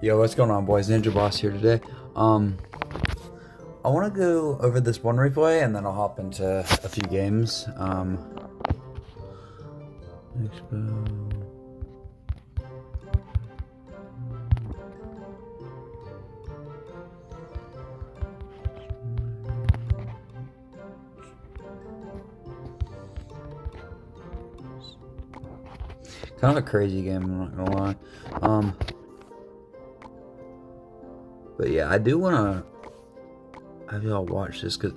Yo, what's going on, boys? Ninja Boss here today. I want to go over this one replay, and then I'll hop into a few games. Expo. Kind of a crazy game, I'm not gonna lie. But yeah, I do wanna have y'all watch this because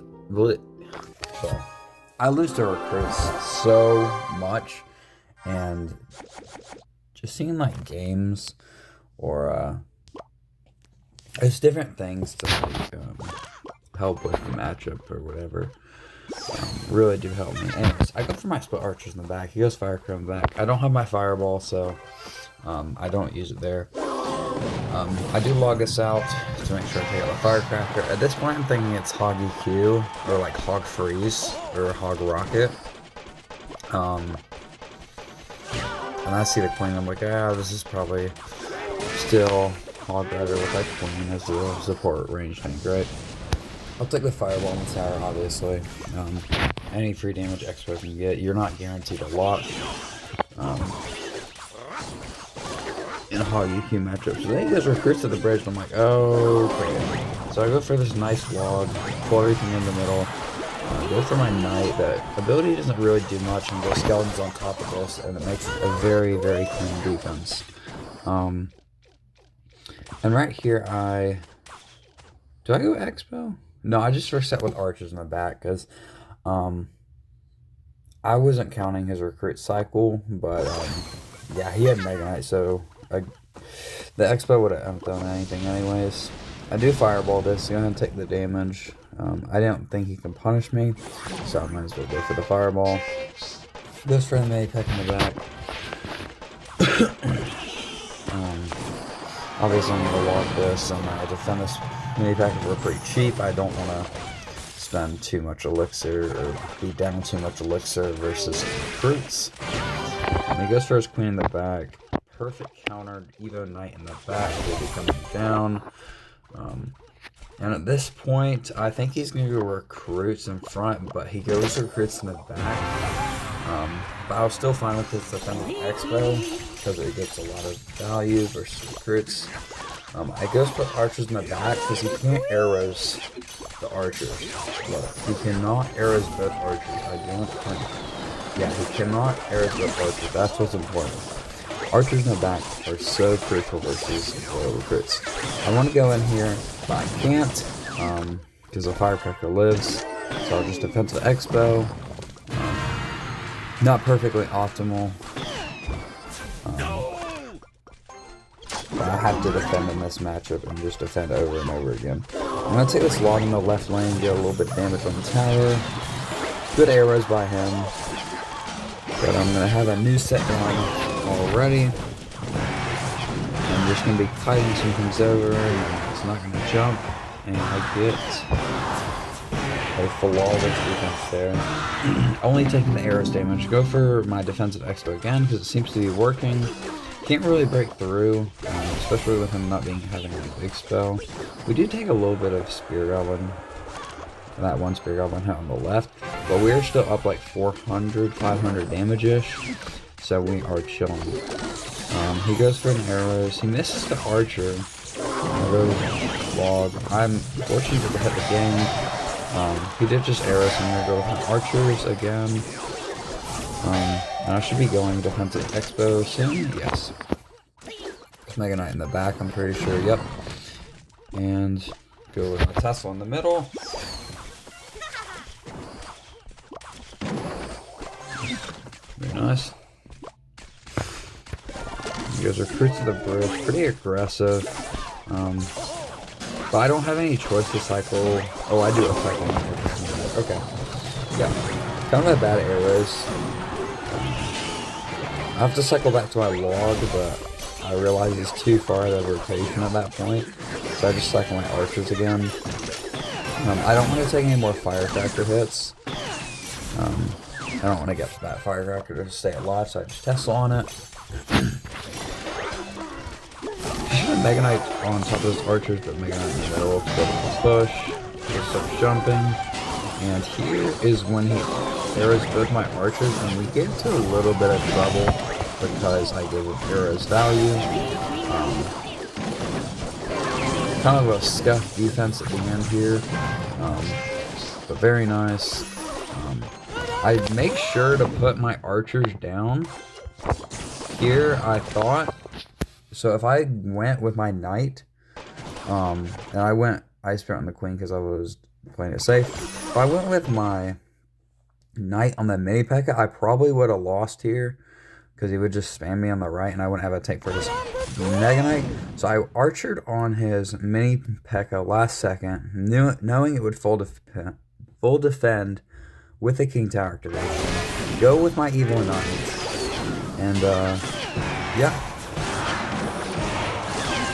I lose to recruits so much, and just seeing like games or there's different things to like help with the matchup or whatever. Really do help me. Anyways, I go for my split archers in the back. He goes firecracker in the back. I don't have my fireball, so I don't use it there. I do log this out to make sure I take out the firecracker. At this point, I'm thinking it's hog EQ or like hog freeze or hog rocket. And I see the queen. I'm like, this is probably still hog rider with like queen as the support range tank, right? I'll take the fireball in the tower, obviously. Any free damage expo can get. You're not guaranteed a lot. In a hog EQ matchup. So then he goes recruits to the bridge, and I'm like, oh, okay. So I go for this nice log, pull everything in the middle, go for my knight. The ability doesn't really do much, and go skeletons on top of this, and it makes a very, very clean defense. And right here, do I go expo? No, I just reset with archers in the back, because I wasn't counting his recruit cycle, but yeah, he had Mega Knight, so the expo would have done anything anyways. I do fireball this, go ahead and take the damage. I don't think he can punish me, so I might as well go for the fireball. Goes for the Medipack in the back. Obviously I'm going to lock this, and I defend this Medipack for pretty cheap. I don't want to spend too much elixir or be down too much elixir versus recruits. He goes for his queen in the back. Perfect countered Evo Knight in the back. Will be coming down. And at this point, I think he's going to go recruits in front, but he goes recruits in the back. But I was still fine with his defending expo because it gets a lot of value versus recruits. I goes for archers in the back because he can't arrows the archers. Look, he cannot arrows both archers. I don't think. Yeah, he cannot arrows both archers. That's what's important. Archers in the back are so crucial versus recruits. I want to go in here, but I can't because the firecracker lives. So I'll just defensive expo. Not perfectly optimal. But I have to defend in this matchup and just defend over and over again. I'm going to take this log in the left lane, get a little bit of damage on the tower. Good arrows by him. But I'm going to have a new set down already. I'm just going to be kiting some things over, and it's not going to jump. And I get a flawless defense there. Only taking the arrows damage. Go for my defensive expo again, because it seems to be working. Can't really break through, especially with him not having a big spell. We do take a little bit of Spear Goblin. That one Spear Goblin hit on the left, but we are still up like 400, 500 damage-ish, so we are chilling. He goes for an arrows. He misses the archer. Another log. I'm fortunate to hit the game. He did just arrows, so I'm going to go with archers again. And I should be going defensive expo soon. Yes. Mega Knight in the back, I'm pretty sure. Yep. And go with my Tesla in the middle. Very nice. You guys recruits to the bridge. Pretty aggressive. But I don't have any choice to cycle. Oh, I do a cycle. Okay. Yeah. Kind of a bad arrows. I have to cycle back to my log, but I realize he's too far out of rotation at that point, so I just cycle my archers again. I don't want to take any more firecracker hits. I don't want to get that firecracker to stay alive, so I just Tesla on it. put Mega Knight on top of those archers, but Mega Knight in the middle, go to the bush, just start jumping. And here is when he arrows both my archers, and we get into a little bit of trouble because I gave arrows value. Kind of a scuffed defense at the end here, but very nice. I make sure to put my archers down here, I thought. So if I went with my knight, and I went Ice Spirit on the queen because I was playing it safe. If I went with my knight on the mini P.E.K.K.A, I probably would have lost here because he would just spam me on the right and I wouldn't have a tank for his Mega Knight. So I archered on his mini P.E.K.K.A last second, knowing it would full defend with the King Tower activation. Go with my Evil Knight. And, yeah.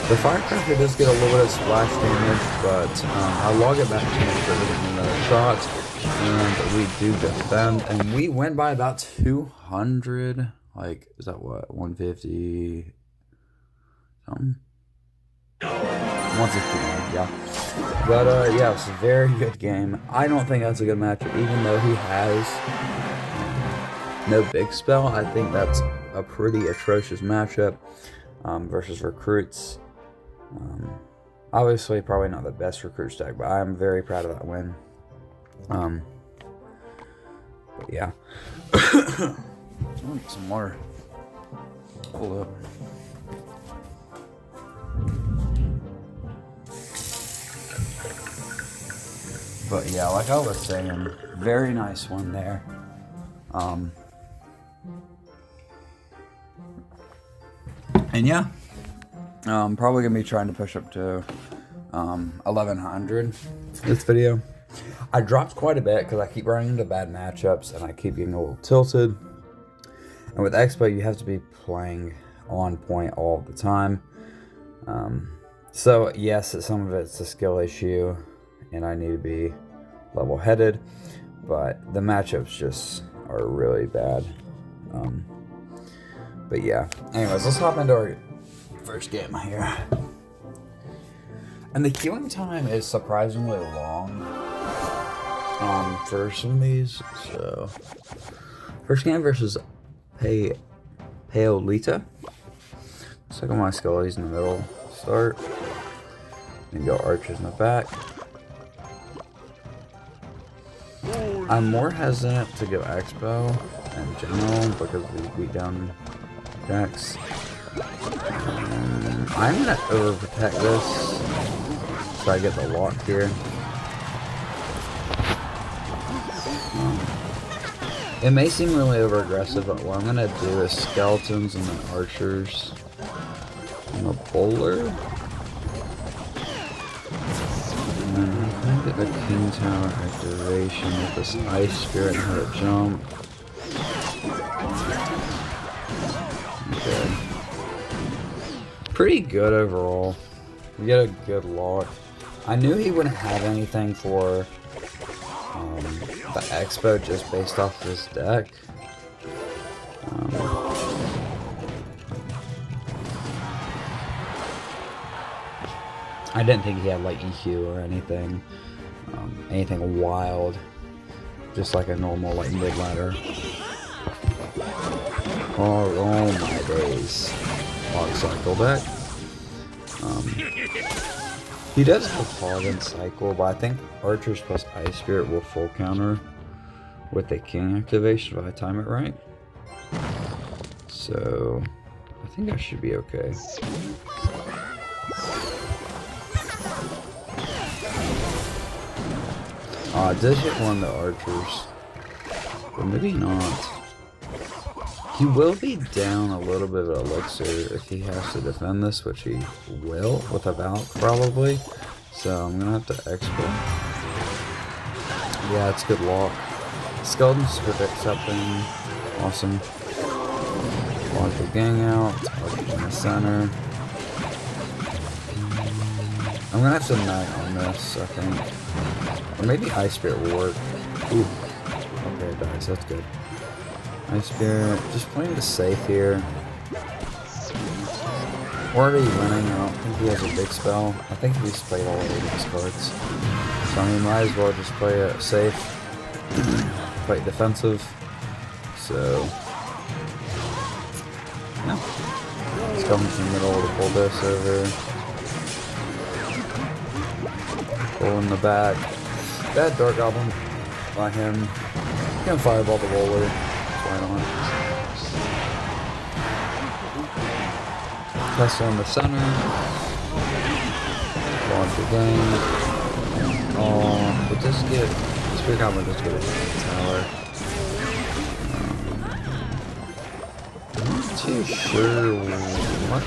The Firecracker does get a little bit of splash damage, but I log it back to make sure it doesn't another shot. And we do defend. And we win by about 200. Like, is that what? 150 something? 169, yeah. But, yeah, it's a very good game. I don't think that's a good matchup, even though he has no big spell. I think that's a pretty atrocious matchup versus recruits. Obviously, probably not the best recruit deck, but I'm very proud of that win. But yeah. Some more. Hold up. But yeah, like I was saying, very nice one there. And yeah, I'm probably gonna be trying to push up to 1100 this video. I dropped quite a bit because I keep running into bad matchups and I keep getting a little tilted. And with Expo, you have to be playing on point all the time. So yes, some of it's a skill issue, and I need to be level-headed. But the matchups just are really bad. But yeah. Anyways, let's hop into our first game here. And the queuing time is surprisingly long for some of these. So, first game versus Paolita. Second my Scully's in the middle. Start. And go archers in the back. I'm more hesitant to go Expo in general because we beat down decks. I'm gonna overprotect this so I get the lock here. It may seem really over aggressive, but what I'm gonna do is skeletons and then archers and a bowler. And then I'm gonna get the King Tower activation with this Ice Spirit and have it jump. Okay. Pretty good overall. We get a good lock. I knew he wouldn't have anything for the Expo just based off this deck. I didn't think he had like EQ or anything, anything wild, just like a normal like mid ladder. Oh my days. Log cycle deck. He does have Hog and Cycle, but I think Archers plus Ice Spirit will full counter with the King activation if I time it right. So I think I should be okay. I did hit one of the archers, but maybe not. He will be down a little bit of elixir if he has to defend this, which he will with a Valk probably. So I'm gonna have to expert. Yeah, it's good lock. Skeletons predict something awesome. Lock the gang out. Archers in the center. I'm gonna have to knight on this, I think. Or maybe Ice Spirit will work. Ooh. Okay, it dies. That's good. Ice Spirit. Just playing it safe here. We're already winning. I don't think he has a big spell. I think he's played all of his cards. So I mean, might as well just play it safe, quite defensive. So, yeah. He's coming from the middle to pull this over. Pull in the back. Bad Dark Goblin by him. He can fireball the roller. Why not? Tesla in the center. Launch again. Oh, but just get Spirit Goblin just get a tower. Not too sure what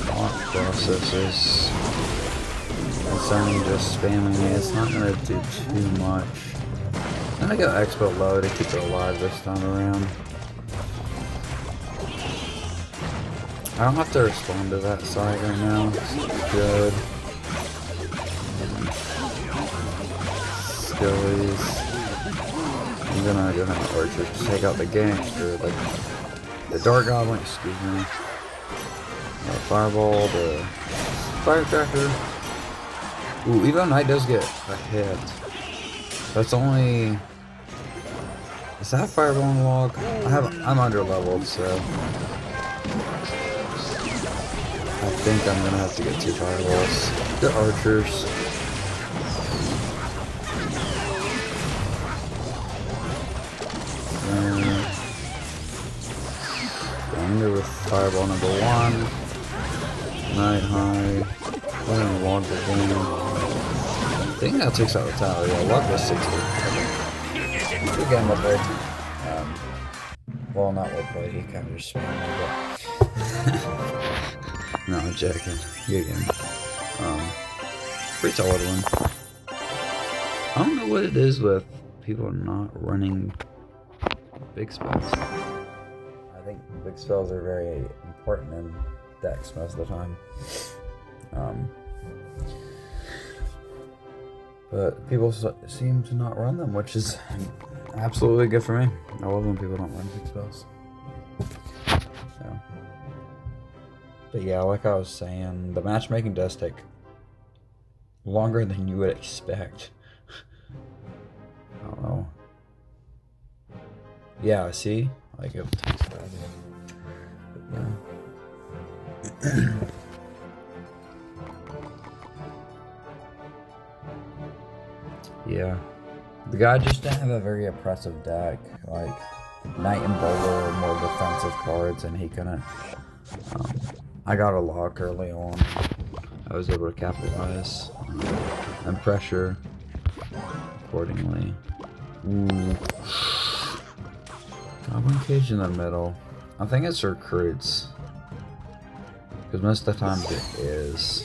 thought process is concerning just spamming it. It's not gonna do too much. I'm gonna go Expo low to keep it alive this time around. I don't have to respond to that side right now. It's good. Skillies. I'm gonna go ahead and Archer to take out the gang, or the Dark Goblin, excuse me. Fireball, the Firecracker. Ooh, Evo Knight does get a hit. That's only... Is that Fireball on the log? I'm under leveled, so... I think I'm gonna have to get 2 fireballs. The archers. Under with fireball number 1. Night high. We're gonna log the game. I think that takes out the tower. Yeah, log was 60. Good game, well played. Well, not well played. He kind of just spammed me, but. No, I'm joking. Good game. Pretty solid one. I don't know what it is with people not running big spells. I think big spells are very important in decks most of the time. But people seem to not run them, which is absolutely good for me. I love when people don't run big spells. So. But yeah, like I was saying, the matchmaking does take longer than you would expect. I don't know. Yeah, see? Like it takes forever. But yeah. Yeah. The guy just didn't have a very oppressive deck. Like, Knight and Bowler are more defensive cards, and he couldn't. I got a lock early on. I was able to capitalize and pressure accordingly. Ooh. Goblin Cage in the middle. I think it's recruits. Because most of the time it is.